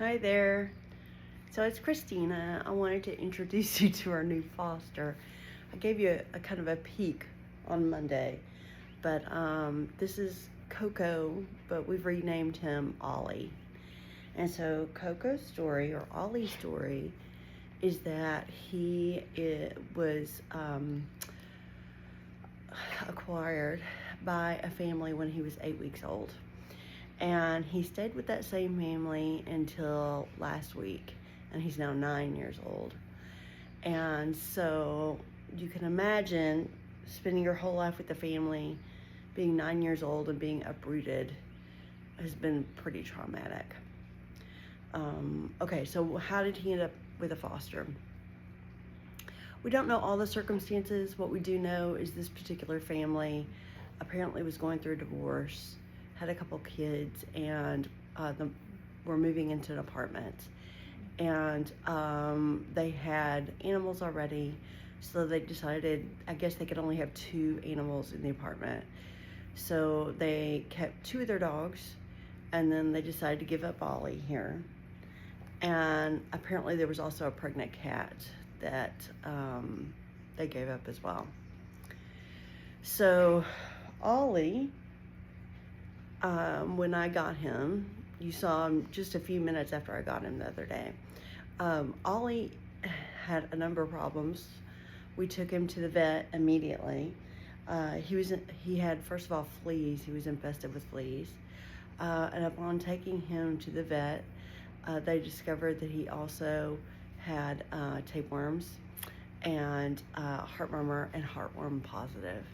Hi there. So it's Christina. I wanted to introduce you to our new foster. I gave you a kind of a peek on Monday, but this is Coco, but we've renamed him Ollie. And so Coco's story, or Ollie's story, is that was acquired by a family when he was 8 weeks old. And he stayed with that same family until last week, and he's now 9 years old. And so you can imagine spending your whole life with the family, being 9 years old and being uprooted has been pretty traumatic. Okay, so how did he end up with a foster? We don't know all the circumstances. What we do know is this particular family apparently was going through a divorce, had a couple kids, and were moving into an apartment. And they had animals already, so they decided, I guess they could only have 2 animals in the apartment. So they kept 2 of their dogs, and then they decided to give up Ollie here. And apparently there was also a pregnant cat that they gave up as well. So Ollie, when I got him, you saw him just a few minutes after I got him the other day. Ollie had a number of problems. We took him to the vet immediately. He had, first of all, fleas. He was infested with fleas. And upon taking him to the vet, they discovered that he also had tapeworms and heart murmur and heartworm positive.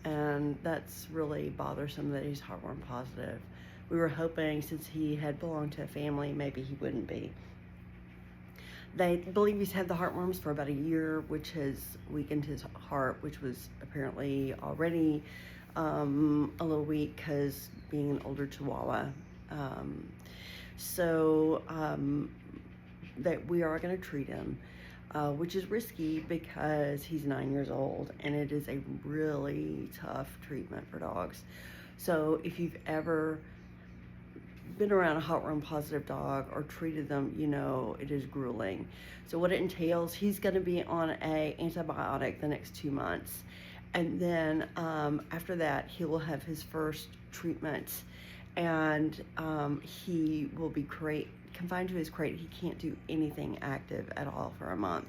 And that's really bothersome that he's heartworm positive. We were hoping, since he had belonged to a family, maybe he wouldn't be. They believe he's had the heartworms for about a year, which has weakened his heart, which was apparently already a little weak because being an older Chihuahua. That we are going to treat him, which is risky because he's 9 years old, and it is a really tough treatment for dogs. So if you've ever been around a heartworm positive dog or treated them, you know it is grueling. So what it entails, he's going to be on a antibiotic the next 2 months, and then after that he will have his first treatment, and he will be confined to his crate. He can't do anything active at all for a month.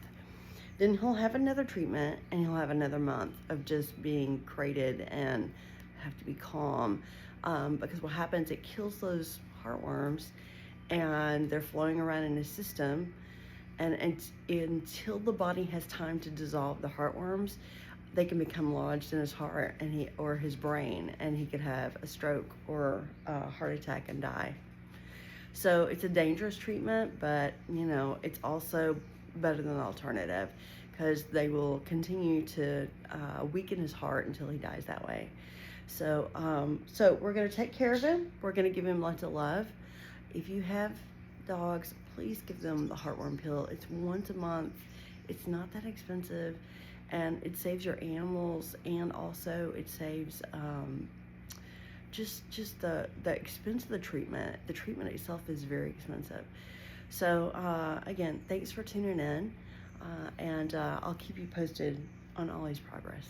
Then he'll have another treatment, and he'll have another month of just being crated and have to be calm, because what happens, it kills those heartworms, and they're flowing around in his system, and until the body has time to dissolve the heartworms, they can become lodged in his heart or his brain, and he could have a stroke or a heart attack and die. So it's a dangerous treatment, but you know, it's also better than the alternative, because they will continue to weaken his heart until he dies that way. So we're going to take care of him. We're going to give him lots of love. If you have dogs, please give them the heartworm pill. It's once a month. It's not that expensive, and it saves your animals, and also it saves just the expense of the treatment. The treatment itself is very expensive. So again, thanks for tuning in, and I'll keep you posted on Ollie's progress.